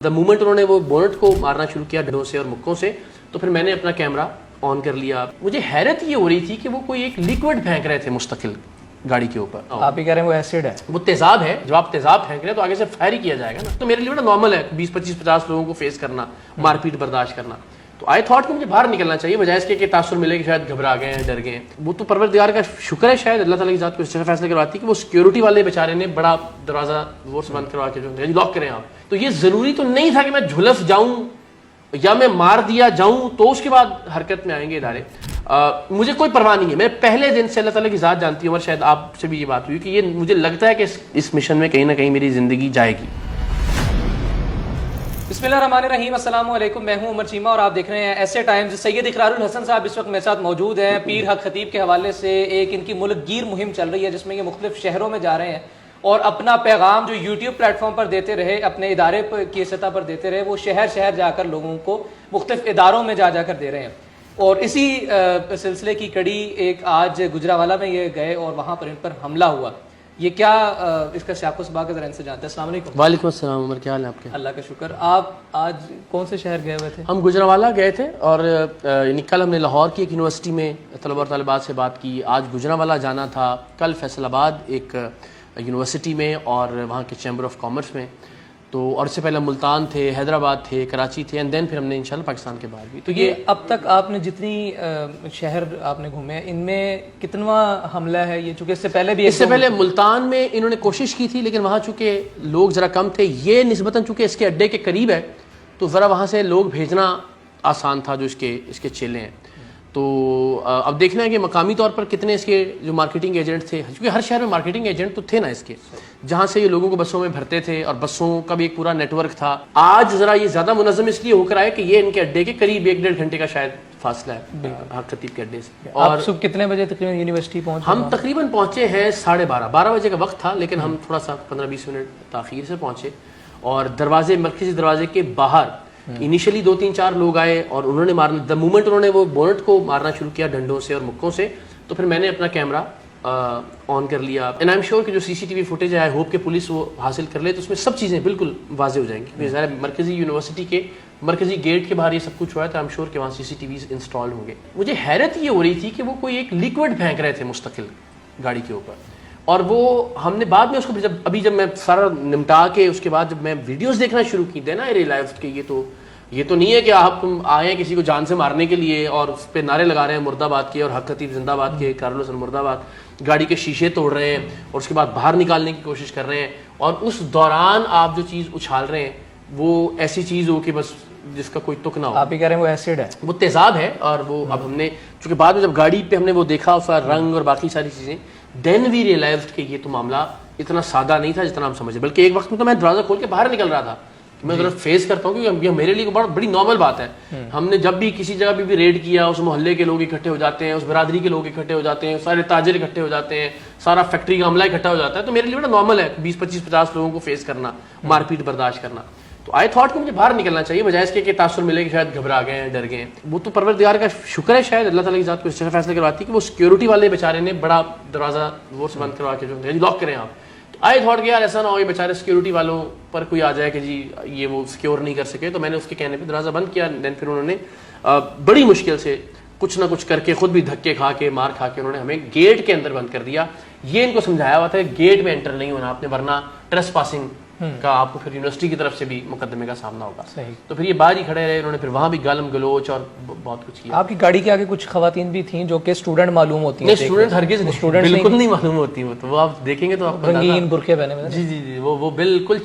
The moment انہوں نے وہ بونٹ کو مارنا شروع کیا ڈنڈوں سے اور مکوں سے، تو پھر میں نے اپنا کیمرہ آن کر لیا۔ مجھے حیرت یہ ہو رہی تھی کہ وہ کوئی ایک لیکوڈ پھینک رہے تھے مستقل گاڑی کے اوپر۔ آپ ہی کہہ رہے ہیں وہ ایسڈ ہے، وہ تیزاب ہے۔ جب آپ تیزاب پھینک رہے ہیں تو آگے سے فائر ہی کیا جائے گا نا، تو میرے لیے بڑا نارمل ہے 20-25-50 لوگوں کو فیس کرنا، مار پیٹ برداشت کرنا۔ تو آئی تھاٹ کہ مجھے باہر نکلنا چاہیے، بجائے اس کے کہ تاثر ملے کہ شاید گھبرا گئے ہیں، ڈر گئے ہیں۔ وہ تو پروردگار کا شکر ہے، شاید اللہ تعالیٰ کی ذات کو اس طرح فیصلہ کرواتی ہے کہ وہ سیکیورٹی والے بیچارے نے بڑا دروازہ زور سے بند کروا کے جو لاک کریں آپ۔ تو یہ ضروری تو نہیں تھا کہ میں جھلس جاؤں یا میں مار دیا جاؤں تو اس کے بعد حرکت میں آئیں گے ادارے۔ مجھے کوئی پرواہ نہیں ہے، میں پہلے دن سے اللہ تعالیٰ کی ذات جانتی ہوں، اور شاید آپ سے بھی یہ بات ہوئی کہ یہ مجھے لگتا ہے کہ اس مشن میں کہیں نہ کہیں میری زندگی جائے گی۔ بسم اللہ الرحمن الرحیم، السلام علیکم، میں ہوں عمر چیمہ اور آپ دیکھ رہے ہیں ایسے ٹائمز۔ سید اقرار الحسن صاحب اس وقت میرے ساتھ موجود ہیں۔ پیر حق خطیب کے حوالے سے ایک ان کی ملک گیر مہم چل رہی ہے جس میں یہ مختلف شہروں میں جا رہے ہیں اور اپنا پیغام جو یوٹیوب پلیٹ فارم پر دیتے رہے، اپنے ادارے کی سطح پر دیتے رہے، وہ شہر شہر جا کر لوگوں کو مختلف اداروں میں جا کر دے رہے ہیں۔ اور اسی سلسلے کی کڑی ایک آج گجرانوالہ میں یہ گئے اور وہاں پر ان پر حملہ ہوا۔ یہ کیا اس کا سیاق و سباق ذرا ان سے جانتے ہیں۔ السلام علیکم۔ وعلیکم السلام عمر، کیا حال ہے آپ کے؟ اللہ کا شکر۔ آپ آج کون سے شہر گئے ہوئے تھے؟ ہم گجرانوالہ گئے تھے، اور یعنی کل ہم نے لاہور کی ایک یونیورسٹی میں طلباء اور طالبات سے بات کی، آج گجرانوالہ جانا تھا، کل فیصل آباد ایک یونیورسٹی میں اور وہاں کے چیمبر آف کامرس میں، تو اور اس سے پہلے ملتان تھے، حیدرآباد تھے، کراچی تھے، اینڈ دین پھر ہم نے انشاءاللہ پاکستان کے باہر بھی۔ تو یہ اب تک آپ نے جتنی شہر آپ نے گھومے ان میں کتنواں حملہ ہے یہ؟ چونکہ اس سے پہلے بھی اس سے پہلے ملتان میں انہوں نے کوشش کی تھی، لیکن وہاں چونکہ لوگ ذرا کم تھے، یہ نسبتاً چونکہ اس کے اڈے کے قریب ہے تو ذرا وہاں سے لوگ بھیجنا آسان تھا جو اس کے چیلے ہیں۔ تو اب دیکھنا ہے کہ مقامی طور پر کتنے اس کے جو مارکیٹنگ ایجنٹ تھے، کیونکہ ہر شہر میں مارکیٹنگ ایجنٹ تو تھے نا اس کے، جہاں سے یہ لوگوں کو بسوں میں بھرتے تھے اور بسوں کا بھی ایک پورا نیٹ ورک تھا۔ آج ذرا یہ زیادہ منظم اس لیے ہو کر آئے کہ یہ ان کے اڈے کے قریب 1-1.5 گھنٹے کا شاید فاصلہ ہے حق خطیب کے اڈے سے۔ اور صبح کتنے بجے تقریباً یونیورسٹی پہنچے؟ ہم تقریباً پہنچے ہیں 12:30 بجے کا وقت تھا، لیکن ہم تھوڑا سا 15-20 منٹ تاخیر سے پہنچے، اور مرکزی دروازے کے باہر انیشلی 2-3-4 لوگ آئے اور انہوں نے مارنا، دا مومنٹ انہوں نے وہ بونٹ کو مارنا شروع کیا ڈنڈوں سے اور مکوں سے، تو پھر میں نے اپنا کیمرہ آن کر لیا۔ اینڈ آئی ایم شیور کہ جو CCTV فوٹیج ہے، آئی ہوپ کہ پولیس وہ حاصل کر لے تو اس میں سب چیزیں بالکل واضح ہو جائیں گی۔ ظاہر مرکزی یونیورسٹی کے مرکزی گیٹ کے باہر یہ سب کچھ ہوا ہے، تو آئی ایم شیور کہ وہاں CCTVs انسٹال ہوں گے۔ مجھے حیرت یہ ہو رہی تھی کہ وہ کوئی ایک لیکوڈ پھینک رہے تھے مستقل گاڑی کے اوپر، اور وہ ہم نے بعد میں اس کو جب میں سارا نمٹا کے اس کے بعد جب میں ویڈیوز دیکھنا شروع کی دے نا، I realized کہ یہ تو نہیں ہے کہ آپ تم آئے ہیں کسی کو جان سے مارنے کے لیے اور اس پہ نعرے لگا رہے ہیں مرد آباد کے اور حق خطیب زندہ باد کے، کارل حسن مرد آباد، گاڑی کے شیشے توڑ رہے ہیں اور اس کے بعد باہر نکالنے کی کوشش کر رہے ہیں، اور اس دوران آپ جو چیز اچھال رہے ہیں وہ ایسی چیز ہو کہ بس جس کا کوئی تک نہ ہو۔ آپ ہی کہہ رہے ہیں وہ ایسڈ ہے، وہ تیزاب ہے، اور وہ اب ہم نے چونکہ بعد میں جب گاڑی پہ ہم نے وہ دیکھا اس کا رنگ اور باقی ساری چیزیں، دین وی ریئلائزڈ کہ یہ تو معاملہ اتنا سادہ نہیں تھا جتنا ہم سمجھے، بلکہ ایک وقت میں تو میں دروازہ کھول کے باہر نکل رہا تھا، میں ذرا فیس کرتا ہوں کیونکہ یہ میرے لیے بڑی نارمل بات ہے۔ ہم نے جب بھی کسی جگہ بھی ریڈ کیا، اس محلے کے لوگ اکٹھے ہو جاتے ہیں، اس برادری کے لوگ اکٹھے ہو جاتے ہیں، سارے تاجر اکٹھے ہو جاتے ہیں، سارا فیکٹری کا عملہ اکٹھا ہو جاتا ہے، تو میرے لیے بڑا نارمل ہے 20-25-50 لوگوں کو فیس کرنا، مار پیٹ برداشت کرنا۔ تو آئی تھاٹ کہ مجھے باہر نکلنا چاہیے، بجائے اس کے کہ تاثر ملے کہ شاید گھبرا گئے ہیں، ڈر گئے ہیں۔ وہ تو پروردگار کا شکر ہے، شاید اللہ تعالیٰ کی ذات کو اس طرح فیصلہ کرواتی ہے کہ وہ سیکیورٹی والے بیچارے نے بڑا دروازہ زور سے بند کروا کے جو لاک کریں آپ۔ آئی تھاٹ کہ یار ایسا نہ ہو یہ بیچارے سیکیورٹی والوں پر کوئی آ جائے کہ جی یہ وہ سیکیور نہیں کر سکے، تو میں نے اس کے کہنے پہ دروازہ بند کیا۔ دین پھر انہوں نے بڑی مشکل سے کچھ نہ کچھ کر کے، خود بھی دھکے کھا کے، مار کھا کے، انہوں نے ہمیں گیٹ کے اندر بند کر دیا۔ یہ ان کو سمجھایا ہوا تھا کہ گیٹ میں انٹر نہیں ہونا آپ نے، ورنہ ٹریس پاسنگ کا آپ کو پھر یونیورسٹی کی طرف سے بھی مقدمے کا سامنا ہوگا۔ صحیح۔ تو پھر یہ باہر ہی کھڑے رہے، انہوں نے پھر وہاں بھی گالم گلوچ اور بہت کچھ کیا۔ آپ کی گاڑی کے آگے کچھ خواتین بھی تھیں جو کہ اسٹوڈنٹ معلوم ہوتی ہیں؟ نہیں، اسٹوڈنٹ ہرگز نہیں، بالکل نہیں معلوم ہوتی، وہ آپ دیکھیں گے تو آپ رنگین برقعے پہنے ہوئے۔ جی وہ بالکل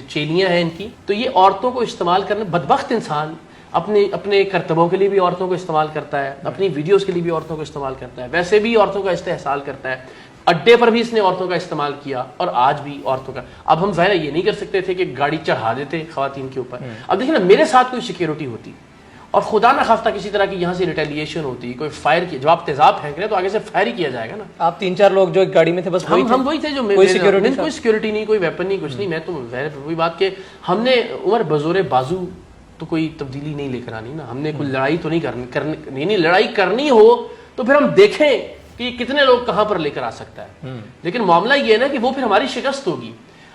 چیلیاں ہیں ان کی۔ تو یہ عورتوں کو استعمال کرنا، بدبخت انسان اپنے کرتبوں کے لیے بھی عورتوں کو استعمال کرتا ہے، اپنی ویڈیوز کے لیے بھی عورتوں کو استعمال کرتا ہے، ویسے بھی عورتوں کا استحصال کرتا ہے، اڈے پر بھی اس نے عورتوں کا استعمال کیا، اور آج بھی عورتوں کا۔ اب ہم ظاہر یہ نہیں کر سکتے تھے کہ گاڑی چڑھا دیتے خواتین کے اوپر۔ اب دیکھیں نا، میرے ساتھ کوئی سیکیورٹی ہوتی اور خدا نہ خواستہ کسی طرح کی یہاں سے ریٹیلیشن ہوتی، کوئی فائر کی، جب آپ تیزاب پھینک رہے ہیں تو آگے سے فائر ہی کیا جائے گا نا۔ آپ 3-4 لوگ جو گاڑی میں تھے بس ہم وہی تھے جو کوئی سیکیورٹی نہیں، کوئی ویپن نہیں، کچھ نہیں۔ میں تو ظاہر وہی بات کہ ہم نے عمر بزور بازو تو کوئی تبدیلی نہیں لے کر آنی نا، ہم نے کوئی لڑائی تو نہیں کرنی، لڑائی کرنی ہو تو پھر ہم دیکھیں کہ کتنے لوگ کہاں پر لے کر آ سکتا ہے، لیکن معاملہ یہ ہے نا کہ وہ پھر ہماری شکست ہوگی۔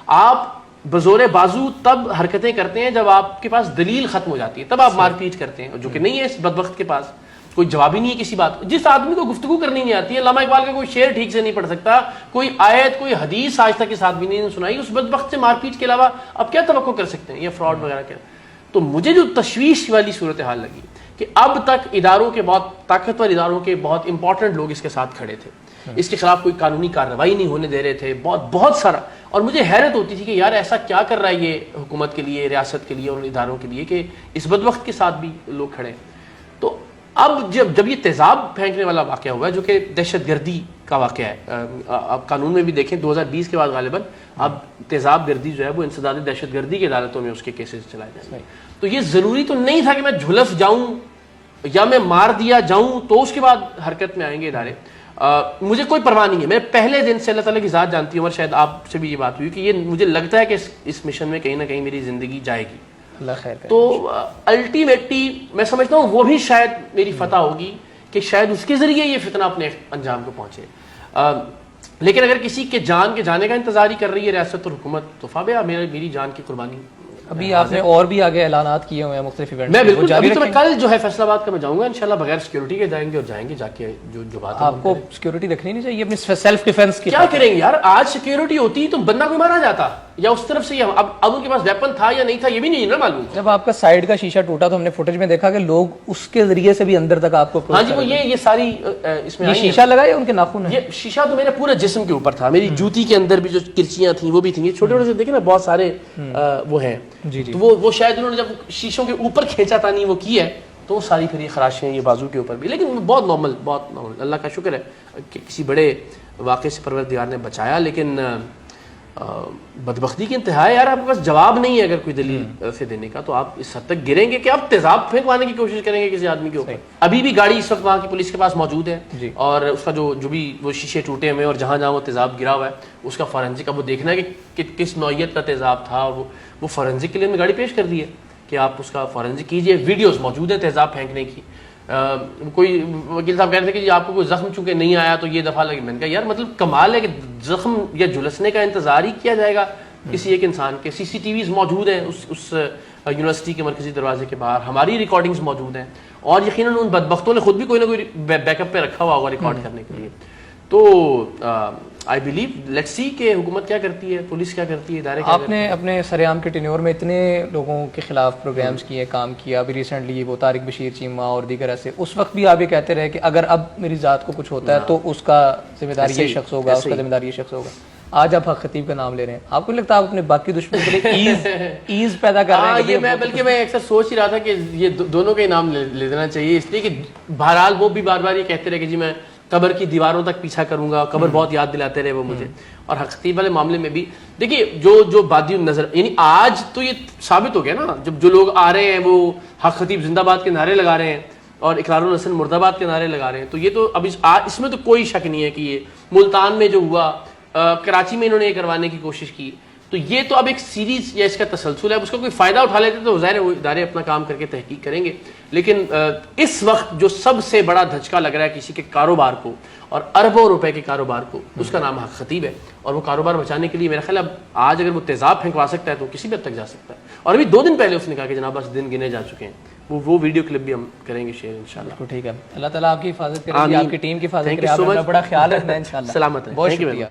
آپ بزور بازو تب حرکتیں کرتے ہیں جب آپ کے پاس دلیل ختم ہو جاتی ہے, تب آپ مار پیٹ کرتے ہیں, جو کہ نہیں ہے اس بدبخت کے پاس. کوئی جواب ہی نہیں ہے کسی بات. جس آدمی کو گفتگو کرنی نہیں آتی ہے, علامہ اقبال کا کوئی شعر ٹھیک سے نہیں پڑھ سکتا, کوئی آیت کوئی حدیث آج تک کے ساتھ بھی نہیں سنائی, اس بدبخت سے مار پیٹ کے علاوہ اب کیا توقع کر سکتے ہیں, یہ فراڈ وغیرہ کیا. تو مجھے جو تشویش والی صورتحال لگی کہ اب تک اداروں کے, بہت طاقتور اداروں کے بہت امپورٹنٹ لوگ اس کے ساتھ کھڑے تھے, اس کے خلاف کوئی قانونی کارروائی نہیں ہونے دے رہے تھے, بہت سارا. اور مجھے حیرت ہوتی تھی کہ یار ایسا کیا کر رہا ہے یہ حکومت کے لیے, ریاست کے لیے اور اداروں کے لیے کہ اس بدبخت کے ساتھ بھی لوگ کھڑے ہیں. تو اب جب یہ تیزاب پھینکنے والا واقعہ ہوا ہے, جو کہ دہشت گردی کا واقعہ ہے, اب قانون میں بھی دیکھیں 2020 کے بعد غالباً اب تیزاب گردی جو ہے وہ انسداد دہشت گردی کی عدالتوں میں اس کے کیسز چلائے جائیں. تو یہ ضروری تو نہیں تھا کہ میں جھلس جاؤں یا میں مار دیا جاؤں تو اس کے بعد حرکت میں آئیں گے ادارے. مجھے کوئی پرواہ نہیں ہے, میں پہلے دن سے اللہ تعالیٰ کی ذات جانتی ہوں, اور شاید آپ سے بھی یہ بات ہوئی کہ یہ مجھے لگتا ہے کہ اس مشن میں کہیں نہ کہیں میری زندگی جائے گی. اللہ خیر کرے. تو الٹیمیٹلی میں سمجھتا ہوں وہ بھی شاید میری فتح ہوگی کہ شاید اس کے ذریعے یہ فتنہ اپنے انجام کو پہنچے. لیکن اگر کسی کے جان کے جانے کا انتظار ہی کر رہی ہے ریاست اور حکومت تو فابیا میری جان کی قربانی. ابھی آپ نے اور بھی آگے اعلانات کیے ہوئے ہیں مختلف ایونٹ میں بالکل, ابھی تو میں کل جو ہے فیصل آباد کا میں جاؤں گا انشاءاللہ, بغیر سیکورٹی کے جائیں گے, اور جائیں گے جا کے جو بات آپ کو سیکورٹی رکھنی نہیں چاہیے اپنی سیلف ڈیفense کی. کیا کریں گے یار, آج سیکورٹی ہوتی تو بندہ کوئی مارا جاتا, یا اس طرف سے اب ان کے پاس ویپن تھا یا نہیں تھا یہ بھی نہیں نا معلوم. جب آپ کا سائیڈ کا شیشہ ٹوٹا تو ہم نے فوٹیج میں دیکھا کہ لوگ اس کے ذریعے سے بھی اندر تک آپ کو. ہاں جی, وہ یہ ساری اس میں یہ شیشہ لگا یا ان کے ناخن ہے؟ یہ شیشہ تو میرے پورے جسم کے اوپر تھا, میری جوتی کے اندر بھی جو کرچیاں تھیں وہ بھی تھیں, یہ چھوٹے چھوٹے سے دیکھیں نا بہت سارے وہ ہیں. تو وہ شاید انہوں نے جب شیشوں کے اوپر کھینچا تھا نہیں وہ کی ہے, تو وہ ساری پھر یہ خراشیں یہ بازو کے اوپر بھی, لیکن بہت نارمل, اللہ کا شکر ہے کہ کسی بڑے واقعے سے پروردگار نے بچایا. لیکن بدبختی کی انتہا ہے یار, آپ کے پاس جواب نہیں ہے اگر کوئی دلیل سے دینے کا, تو آپ اس حد تک گریں گے کہ آپ تیزاب پھینکوانے کی کوشش کریں گے کسی آدمی کے اوپر. ابھی بھی گاڑی اس وقت وہاں کی پولیس کے پاس موجود ہے, اور اس کا جو بھی وہ شیشے ٹوٹے ہوئے اور جہاں وہ تیزاب گرا ہوا ہے اس کا فورینسک اب وہ دیکھنا ہے کہ کس نوعیت کا تیزاب تھا, وہ فورینسک کے لیے ہم نے گاڑی پیش کر دی ہے کہ آپ اس کا فورینسک کیجئے. ویڈیوز موجود ہیں تیزاب پھینکنے کی. کوئی وکیل صاحب کہہ رہے تھے کہ آپ کو کوئی زخم چونکہ نہیں آیا تو یہ دفعہ لگی. میں نے کہا یار مطلب کمال ہے کہ زخم یا جھلسنے کا انتظار ہی کیا جائے گا کسی ایک انسان کے. سی سی ٹی ویز موجود ہیں اس یونیورسٹی کے مرکزی دروازے کے باہر, ہماری ریکارڈنگز موجود ہیں, اور یقیناً ان بدبختوں نے خود بھی کوئی نہ کوئی بیک اپ پہ رکھا ہوا ہوگا ریکارڈ کرنے کے لیے. تو آئی بلیو لیٹس سی کہ حکومت کیا کرتی ہے, پولیس کیا کرتی ہے, ادارے کیا آپ نے اپنے سریعام کے ٹینیور میں اتنے لوگوں کے خلاف پروگرامز کیے, کام کیا. ابھی ریسنٹلی وہ طارق بشیر چیمہ اور دیگر ایسے, اس وقت بھی آپ یہ کہتے رہے کہ اگر اب میری ذات کو کچھ ہوتا ہے تو اس کا ذمہ دار یہ شخص ہوگا, اس کا ذمہ دار یہ شخص ہوگا. آج آپ حق خطیب کا نام لے رہے ہیں, آپ کو لگتا ہے آپ اپنے باقی دشمنوں کے لیے ایز پیدا کر رہے ہیں؟ یہ میں بلکہ میں اکثر سوچ ہی رہا تھا کہ یہ دونوں کا ہی نام لے دینا چاہیے, اس لیے کہ بہرحال وہ بھی بار بار یہ کہتے رہے کہ جی میں قبر کی دیواروں تک پیچھا کروں گا, قبر بہت یاد دلاتے رہے وہ مجھے. اور حق خطیب والے معاملے میں بھی دیکھیے جو بادی نظر, یعنی آج تو یہ ثابت ہو گیا نا, جب جو لوگ آ رہے ہیں وہ حق خطیب زندہ باد کے نعرے لگا رہے ہیں اور اقرار الحسن مرد آباد کے نعرے لگا رہے ہیں, تو یہ تو اب اس میں تو کوئی شک نہیں ہے کہ یہ ملتان میں جو ہوا, کراچی میں انہوں نے یہ کروانے کی کوشش کی, تو یہ تو اب ایک سیریز یا اس کا تسلسل ہے. اس کا کوئی فائدہ اٹھا لیتے تو ظاہر ہے وہ ادارے اپنا کام کر کے تحقیق کریں گے. لیکن اس وقت جو سب سے بڑا دھچکا لگ رہا ہے کسی کے کاروبار کو, اور اربوں روپے کے کاروبار کو, اس کا نام حق خطیب ہے. اور وہ کاروبار بچانے کے لیے میرا خیال ہے آج اگر وہ تیزاب پھینکوا سکتا ہے تو کسی بھی حد تک جا سکتا ہے. اور ابھی 2 دن پہلے اس نے کہا کہ جناب بس دن گنے جا چکے ہیں, وہ ویڈیو کلپ بھی ہم کریں گے شیئر انشاءاللہ. ٹھیک ہے, اللہ تعالیٰ آپ کی حفاظت کرے, آپ کی ٹیم کی حفاظت کرے, آپ کا بڑا خیال رکھنا ہے انشاءاللہ. سلامت رہیں. بہت شکریہ.